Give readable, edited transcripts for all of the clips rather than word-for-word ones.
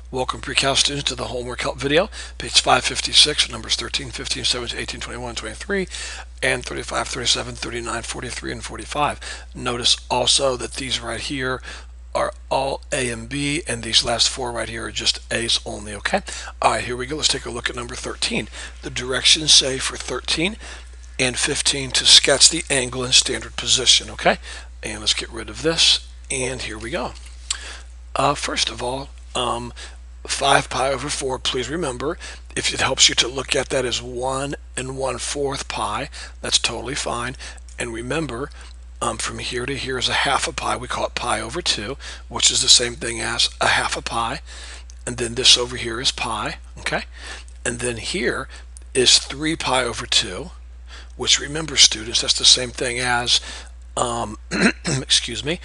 Welcome pre-cal students to the homework help video, page 556, numbers 13, 15, 17, 18, 21, 23, and 35, 37, 39, 43, and 45. Notice also that these right here are all A and B, and these last four right here are just A's only, okay? All right, here we go. Let's take a look at number 13. The directions say for 13 and 15 to sketch the angle in standard position, okay? And let's get rid of this, and here we go. First of all, 5 pi over 4, please remember, if it helps you to look at that as 1 1/4 pi, that's totally fine. And remember, from here to here is a half a pi. We call it pi over 2, which is the same thing as a half a pi. And then this over here is pi, okay? And then here is 3 pi over 2, which remember, students, that's the same thing as, excuse me,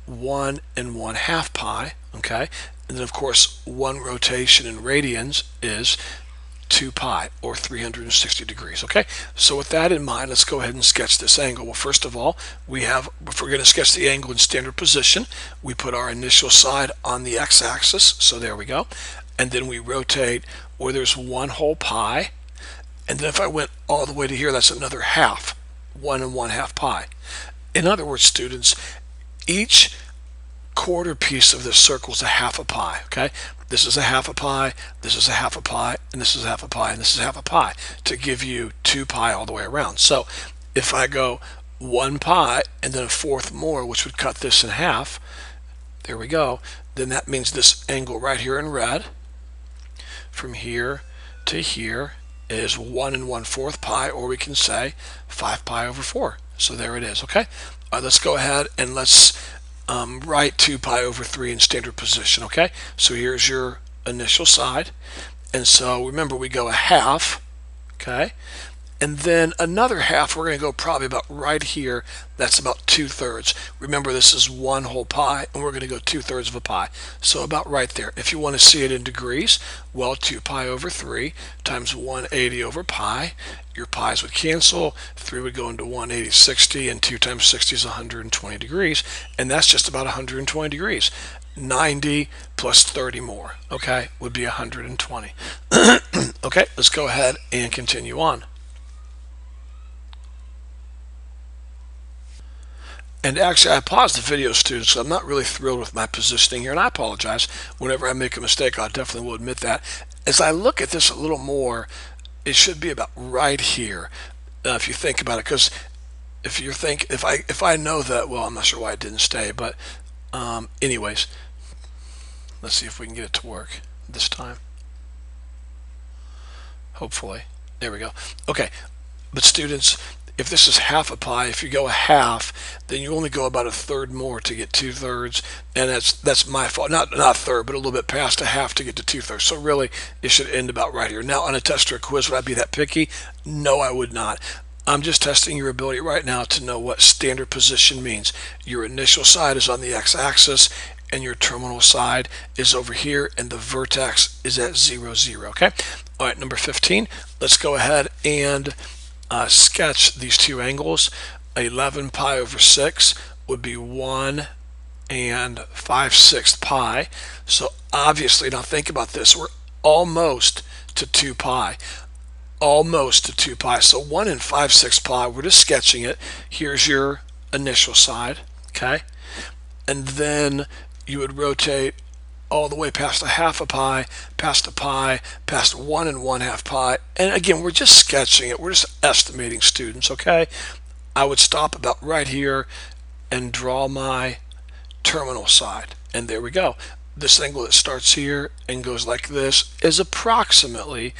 1 1/2 pi, okay? And then, of course, one rotation in radians is 2 pi, or 360 degrees, okay? So with that in mind, let's go ahead and sketch this angle. Well, first of all, if we're going to sketch the angle in standard position, we put our initial side on the x-axis, so there we go. And then we rotate where there's 1 whole pi, and then if I went all the way to here, that's another half, 1 1/2 pi. In other words, students, each quarter piece of this circle is a half a pi, okay? This is a half a pi, this is a half a pi, and this is a half a pi, and this is half a pi, to give you 2 pi all the way around. So if I go 1 pi and then a fourth more, which would cut this in half, there we go, then that means this angle right here in red, from here to here, is 1 1/4 pi, or we can say 5 pi over 4. So there it is, okay? Let's go ahead and let's write 2 pi over 3 in standard position, okay? So here's your initial side. And so remember, we go a half, okay? And then another half, we're going to go probably about right here. That's about 2/3. Remember, this is 1 whole pi, and we're going to go 2/3 of a pi. So about right there. If you want to see it in degrees, well, 2 pi over 3 times 180 over pi. Your pi's would cancel. 3 would go into 180, 60, and 2 times 60 is 120 degrees. And that's just about 120 degrees. 90 plus 30 more, okay, would be 120. Okay, let's go ahead and continue on. And actually, I paused the video, students, so I'm not really thrilled with my positioning here, and I apologize. Whenever I make a mistake, I definitely will admit that. As I look at this a little more, it should be about right here, if you think about it. Because if I know that, well, I'm not sure why it didn't stay. But anyways, let's see if we can get it to work this time. Hopefully, there we go. Okay, but students, if this is half a pi, if you go a half, then you only go about a third more to get 2/3, and that's my fault. Not a third, but a little bit past a half to get to 2/3. So really, it should end about right here. Now, on a test or a quiz, would I be that picky? No, I would not. I'm just testing your ability right now to know what standard position means. Your initial side is on the x-axis, and your terminal side is over here, and the vertex is at 0, 0, okay? All right, number 15, let's go ahead and sketch these two angles. 11 pi over 6 would be 1 5/6 pi. So obviously, now think about this, we're almost to 2 pi. Almost to 2 pi. So 1 5/6 pi, we're just sketching it. Here's your initial side, okay? And then you would rotate all the way past a half a pi, past 1 1/2 pi. And again, we're just sketching it. We're just estimating, students, okay? I would stop about right here and draw my terminal side. And there we go. This angle that starts here and goes like this is approximately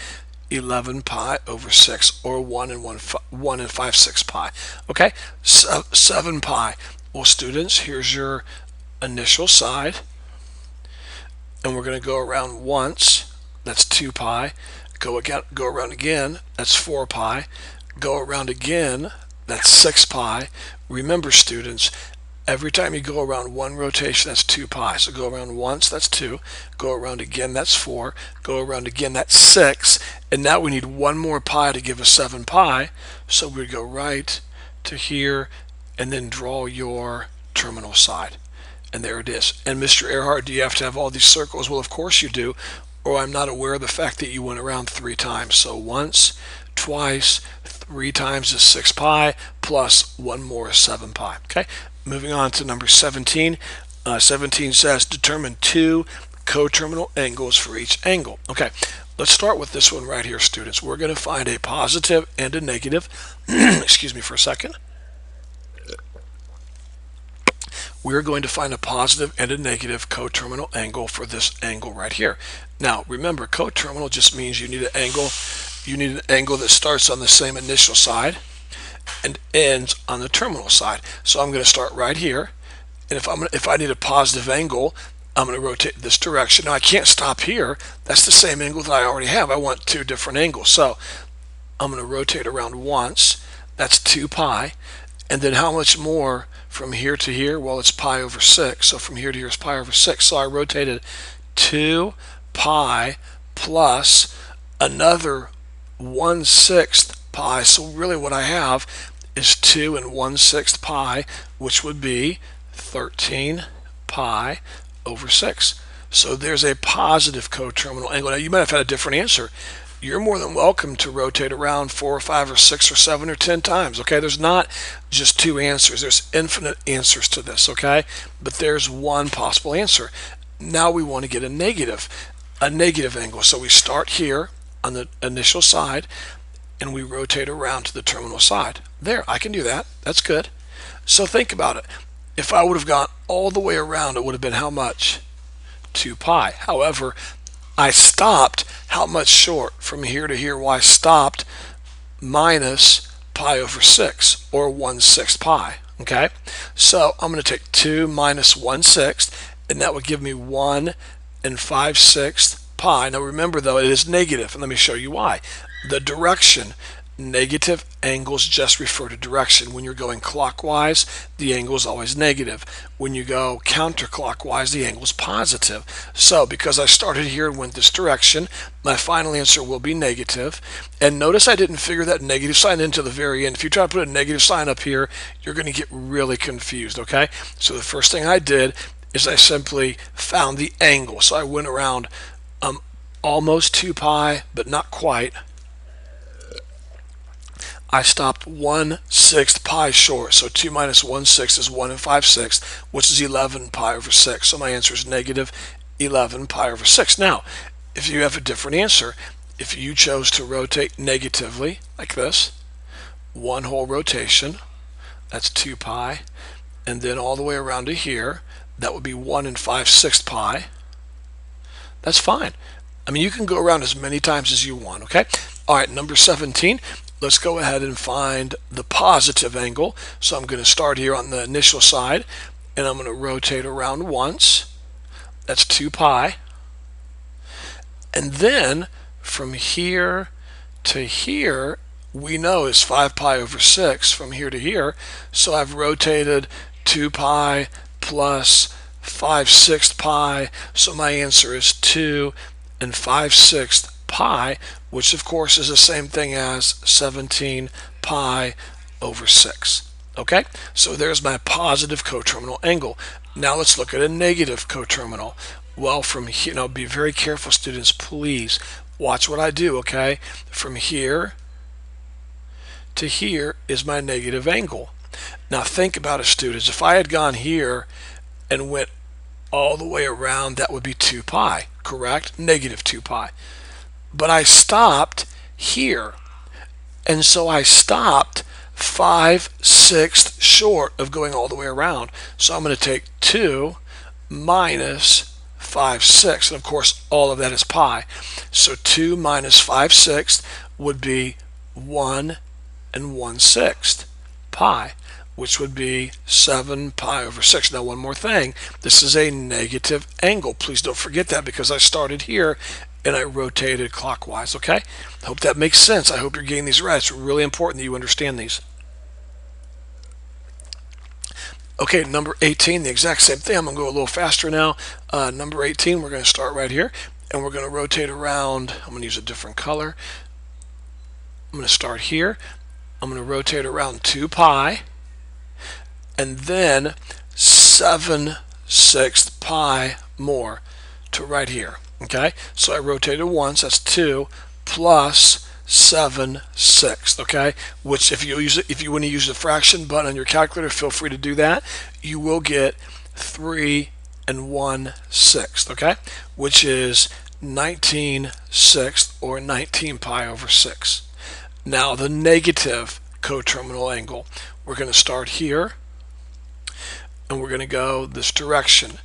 11 pi over 6, or 1 5/6 pi. Okay, 7 pi. Well, students, here's your initial side. And we're going to go around once, that's 2 pi, go around again, that's 4 pi, go around again, that's 6 pi. Remember, students, every time you go around one rotation, that's 2 pi. So go around once, that's 2, go around again, that's 4, go around again, that's 6, and now we need 1 more pi to give us 7 pi. So we go right to here and then draw your terminal side. And there it is. And Mr. Earhart, do you have to have all these circles? Well, of course you do, or I'm not aware of the fact that you went around 3 times. So once, twice, 3 times is 6 pi, plus 1 more is 7 pi. Okay, moving on to number 17. 17 says determine 2 coterminal angles for each angle. Okay, let's start with this one right here, students. We're going to find a positive and a negative. Excuse me for a second. We're going to find a positive and a negative coterminal angle for this angle right here. Now, remember, coterminal just means you need an angle. You need an angle that starts on the same initial side and ends on the terminal side. So I'm going to start right here, and if I need a positive angle, I'm going to rotate this direction. Now I can't stop here. That's the same angle that I already have. I want 2 different angles. So I'm going to rotate around once. That's 2 pi. And then how much more from here to here? Well, it's pi over 6. So from here to here is pi over 6. So I rotated 2 pi plus another 1/6 pi. So really what I have is 2 and 1/6 pi, which would be 13 pi over 6. So there's a positive coterminal angle. Now you might have had a different answer. You're more than welcome to rotate around 4 or 5 or 6 or 7 or 10 times. Okay, there's not just 2 answers. There's infinite answers to this. Okay, but there's one possible answer. Now we want to get a negative angle. So we start here on the initial side and we rotate around to the terminal side. There, I can do that. That's good. So think about it. If I would have gone all the way around, it would have been how much? 2 pi. However, I stopped how much short from here to here? Well, I stopped minus pi over 6, or 1/6 pi. Okay, so I'm going to take 2 minus 1/6, and that would give me 1 and 5/6 pi. Now remember though, it is negative, and let me show you why. The direction, negative angles just refer to direction. When you're going clockwise, the angle is always negative. When you go counterclockwise, the angle is positive. So because I started here and went this direction, my final answer will be negative. And notice I didn't figure that negative sign into the very end. If you try to put a negative sign up here, you're going to get really confused. Okay, so the first thing I did is I simply found the angle. So I went around almost 2 pi, but not quite. I stopped 1/6 pi short, so 2 minus 1/6 is 1 and 5/6, which is 11 pi over 6. So my answer is negative 11 pi over 6. Now, if you have a different answer, if you chose to rotate negatively, like this, one whole rotation, that's 2 pi, and then all the way around to here, that would be 1 and 5/6 pi. That's fine. I mean, you can go around as many times as you want, okay? All right, number 17. Let's go ahead and find the positive angle. So I'm going to start here on the initial side, and I'm going to rotate around once. That's 2 pi. And then from here to here, we know is 5 pi over 6 from here to here. So I've rotated 2 pi plus 5/6 pi. So my answer is 2 and 5/6 pi, which of course is the same thing as 17 pi over 6. Okay, so there's my positive coterminal angle. Now let's look at a negative coterminal. Well, from here, now be very careful, students, please watch what I do. Okay, from here to here is my negative angle. Now think about it, students. If I had gone here and went all the way around, that would be 2 pi, correct? Negative 2 pi. But I stopped here, and so I stopped 5/6 short of going all the way around. So I'm going to take 2 minus 5/6, and of course all of that is pi. So 2 minus 5/6 would be 1 and 1/6 pi, which would be 7 pi over 6. Now one more thing, this is a negative angle. Please don't forget that, because I started here and I rotated clockwise. Okay, hope that makes sense. I hope you're getting these right. It's really important that you understand these. Okay, number 18, the exact same thing. I'm going to go a little faster now. Number 18, we're going to start right here, and we're going to rotate around. I'm going to use a different color. I'm going to start here. I'm going to rotate around 2 pi, and then 7/6 1/6 pi more to right here. Okay, so I rotated once, that's 2 plus 7/6. Okay, which if you want to use the fraction button on your calculator, feel free to do that. You will get 3 1/6. Okay, which is 19/6 or 19 pi over 6. Now the negative coterminal angle, we're going to start here and we're going to go this direction.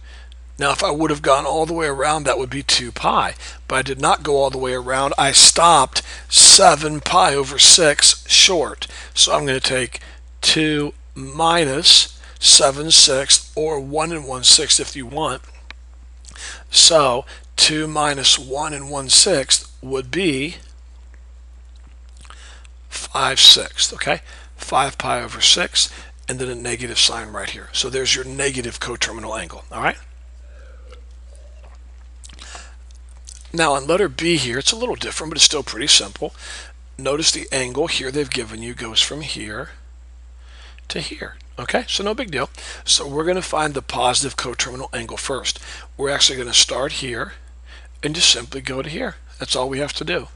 Now if I would have gone all the way around, that would be 2 pi, but I did not go all the way around. I stopped 7 pi over 6 short, so I'm going to take 2 minus 7/6 or 1 1/6 if you want. So 2 minus 1 1/6 would be 5/6. Okay, 5 pi over 6, and then a negative sign right here. So there's your negative coterminal angle. All right. Now on letter B here, it's a little different, but it's still pretty simple. Notice the angle here they've given you goes from here to here. Okay, so no big deal. So we're going to find the positive coterminal angle first. We're actually going to start here and just simply go to here. That's all we have to do.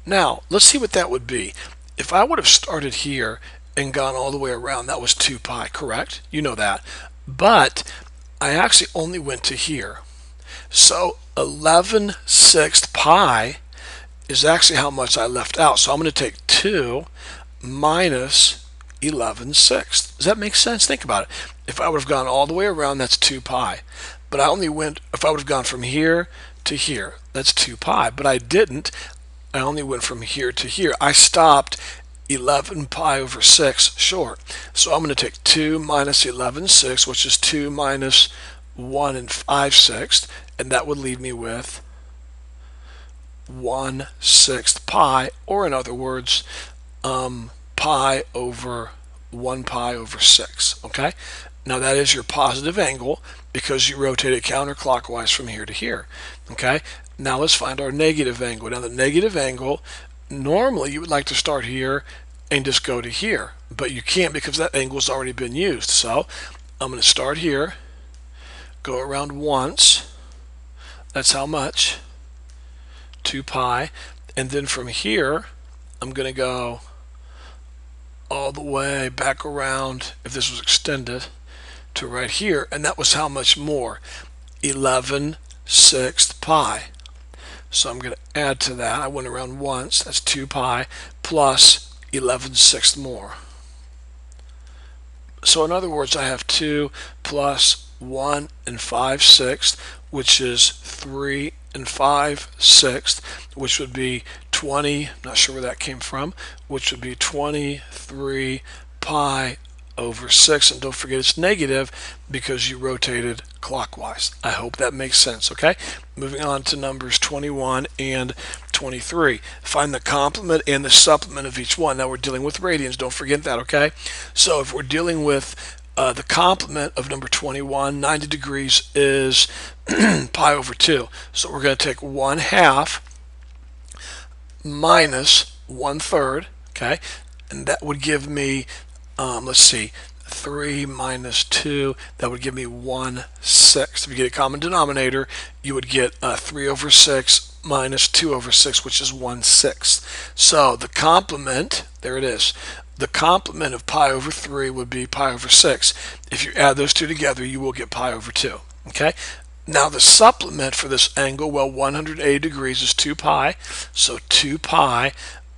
Now, let's see what that would be. If I would have started here and gone all the way around, that was 2 pi, correct? You know that. But I actually only went to here. So 11/6 pi is actually how much I left out. So I'm going to take 2 minus 11/6. Does that make sense? Think about it. If I would have gone all the way around, that's 2 pi. But I only went, if I would have gone from here to here, that's 2 pi. But I didn't. I only went from here to here. I stopped 11 pi over 6 short. So I'm going to take 2 minus 11/6, which is 2 minus 1 5/6, and that would leave me with 1/6 pi, or in other words, pi over 1 pi over 6. Okay, now that is your positive angle because you rotated counterclockwise from here to here. Okay, now let's find our negative angle. Now the negative angle, normally you would like to start here and just go to here, but you can't because that angle has already been used. So I'm going to start here, go around once, that's how much? 2 pi, and then from here I'm going to go all the way back around, if this was extended, to right here, and that was how much more? 11/6 pi. So I'm going to add to that. I went around once, that's 2 pi, plus 11/6 more. So in other words, I have 2 plus 1 5/6, which is 3 5/6, which would be 20, not sure where that came from, which would be 23 pi over 6. And don't forget it's negative because you rotated clockwise. I hope that makes sense. Okay, moving on to numbers 21 and 23. Find the complement and the supplement of each one. Now we're dealing with radians, don't forget that. Okay, so if we're dealing with the complement of number 21, 90 degrees is pi over 2. So we're going to take 1/2 minus 1/3, okay, and that would give me, let's see, 3 minus 2, that would give me 1/6. If you get a common denominator, you would get 3 over 6 minus 2 over 6, which is 1/6. So the complement, there it is, the complement of pi over 3 would be pi over 6. If you add those two together, you will get pi over 2. Okay. Now the supplement for this angle, well, 180 degrees is 2 pi, so 2 pi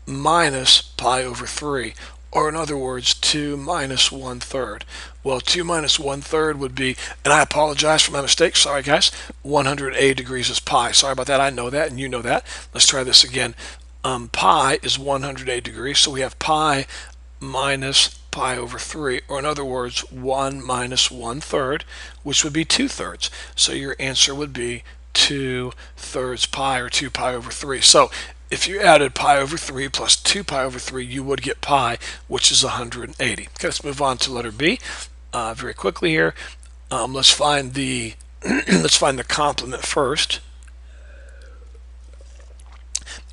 minus pi over 3, or in other words, 2 minus 1/3. Well, 2 minus 1/3 would be, and I apologize for my mistake, sorry guys, 180 degrees is pi. Sorry about that, I know that, and you know that. Let's try this again. Pi is 180 degrees, so we have pi minus pi over 3, or in other words, 1 minus 1/3, which would be 2/3. So your answer would be 2/3 pi, or 2 pi over 3. So if you added pi over 3 plus 2 pi over 3, you would get pi, which is 180. Okay, let's move on to letter B very quickly here. Let's find the let's find the complement first.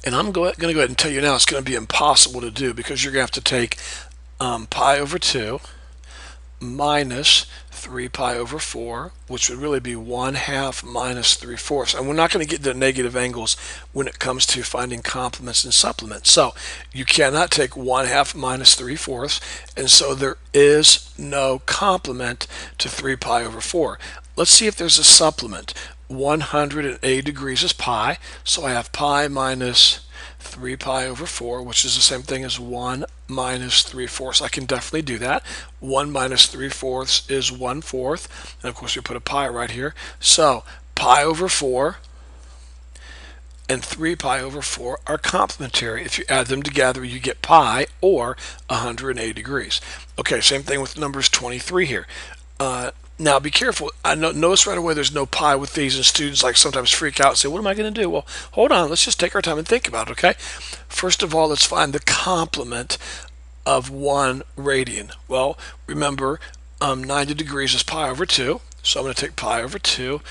And I'm going to go ahead and tell you now it's going to be impossible to do because you're going to have to take pi over 2 minus 3 pi over 4, which would really be 1/2 minus 3/4. And we're not going to get to negative angles when it comes to finding complements and supplements. So you cannot take 1/2 minus 3/4, and so there is no complement to 3 pi over 4. Let's see if there's a supplement. 180 degrees is pi, so I have pi minus 3 pi over 4, which is the same thing as 1 minus 3/4. I can definitely do that. 1 minus 3/4 is 1/4, and of course we put a pi right here. So pi over 4 and 3 pi over 4 are complementary. If you add them together, you get pi, or 180 degrees. Okay, same thing with numbers 23 here. Now be careful. Notice right away there's no pi with these, and students like sometimes freak out and say, what am I going to do? Well, hold on, let's just take our time and think about it, okay? First of all, let's find the complement of 1 radian. Well, remember, 90 degrees is pi over 2, so I'm going to take pi over 2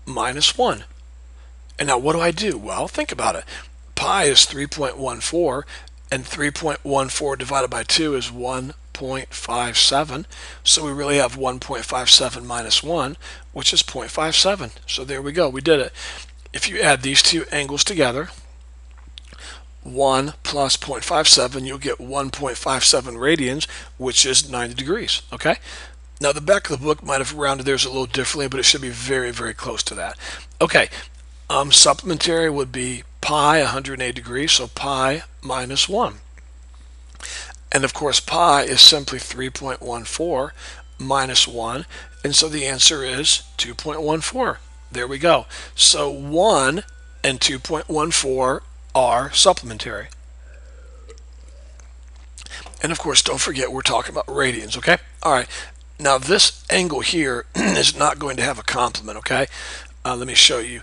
minus 1. And now what do I do? Well, think about it. Pi is 3.14, and 3.14 divided by 2 is 1.57. So we really have 1.57 minus 1, which is 0.57. So there we go. We did it. If you add these two angles together, 1 plus 0.57, you'll get 1.57 radians, which is 90 degrees. Okay? Now the back of the book might have rounded theirs a little differently, but it should be very, very close to that. Okay. Supplementary would be pi 180 degrees, so pi minus 1. And of course pi is simply 3.14 minus 1, and so the answer is 2.14. There we go. So 1 and 2.14 are supplementary. And of course, don't forget we're talking about radians, okay? All right. Now this angle here is not going to have a complement, okay? Let me show you.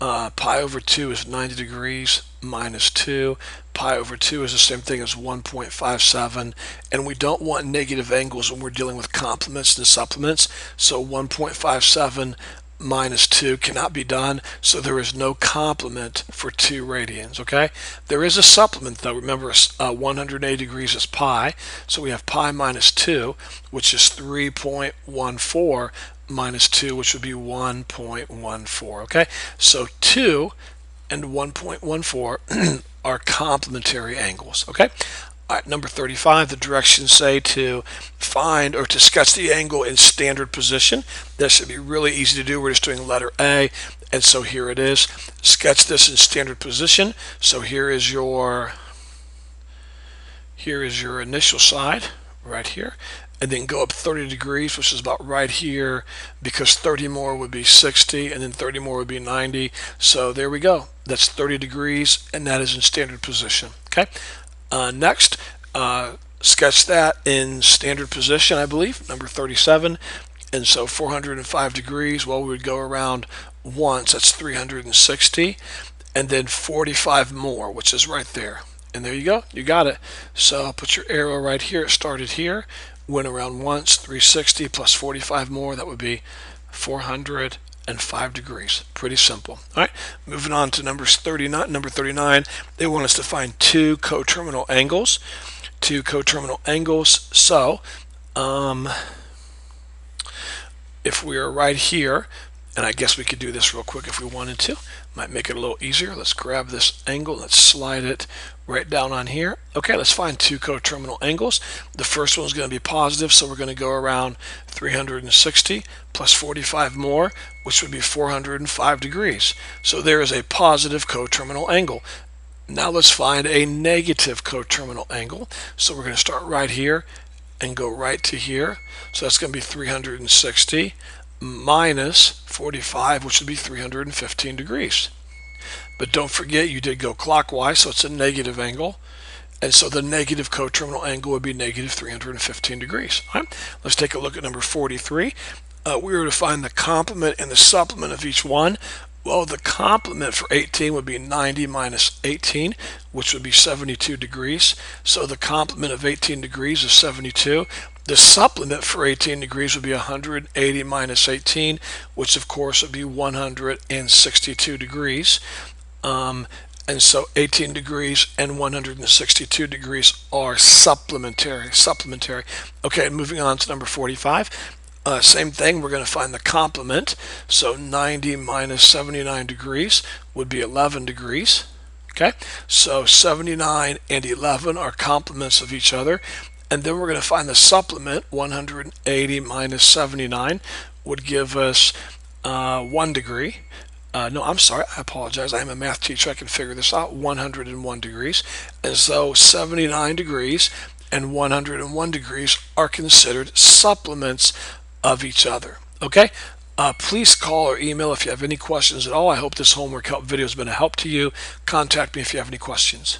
Pi over 2 is 90 degrees minus 2. Pi over 2 is the same thing as 1.57, and we don't want negative angles when we're dealing with complements and supplements, so 1.57 minus 2 cannot be done, so there is no complement for 2 radians, okay? There is a supplement though. Remember, 180 degrees is pi, so we have pi minus 2, which is 3.14 minus 2, which would be 1.14, okay? So 2 and 1.14 are complementary angles, okay? All right, number 35, the directions say to find or to sketch the angle in standard position. That should be really easy to do. We're just doing letter A, and so here it is. Sketch this in standard position. So here is your initial side right here, and then go up 30 degrees, which is about right here, because 30 more would be 60, and then 30 more would be 90. So there we go. That's 30 degrees, and that is in standard position. Okay. Next, sketch that in standard position, I believe, number 37. And so 405 degrees, well, we would go around once, that's 360, and then 45 more, which is right there. And there you go, you got it. So I'll put your arrow right here. It started here, went around once, 360 plus 45 more, that would be 405 degrees. Pretty simple. All right, moving on to number 39. They want us to find 2 coterminal angles. 2 coterminal angles. So if we are right here, and I guess we could do this real quick if we wanted to. Might make it a little easier. Let's grab this angle. Let's slide it right down on here. Okay, let's find 2 coterminal angles. The first one is going to be positive, so we're going to go around 360 plus 45 more, which would be 405 degrees. So there is a positive coterminal angle. Now let's find a negative coterminal angle. So we're going to start right here and go right to here. So that's going to be 360 minus 45, which would be 315 degrees. But don't forget, you did go clockwise, so it's a negative angle. And so the negative coterminal angle would be negative 315 degrees. All right, let's take a look at number 43. We were to find the complement and the supplement of each one. Well, the complement for 18 would be 90 minus 18, which would be 72 degrees. So the complement of 18 degrees is 72. The supplement for 18 degrees would be 180 minus 18, which of course would be 162 degrees. And so 18 degrees and 162 degrees are supplementary. Okay, moving on to number 45. Same thing, we're going to find the complement. So 90 minus 79 degrees would be 11 degrees. Okay, so 79 and 11 are complements of each other. And then we're going to find the supplement. 180 minus 79 would give us 1 degree. No, I'm sorry, I apologize. I am a math teacher. I can figure this out. 101 degrees. And so 79 degrees and 101 degrees are considered supplements of each other. Okay? Please call or email if you have any questions at all. I hope this homework help video has been a help to you. Contact me if you have any questions.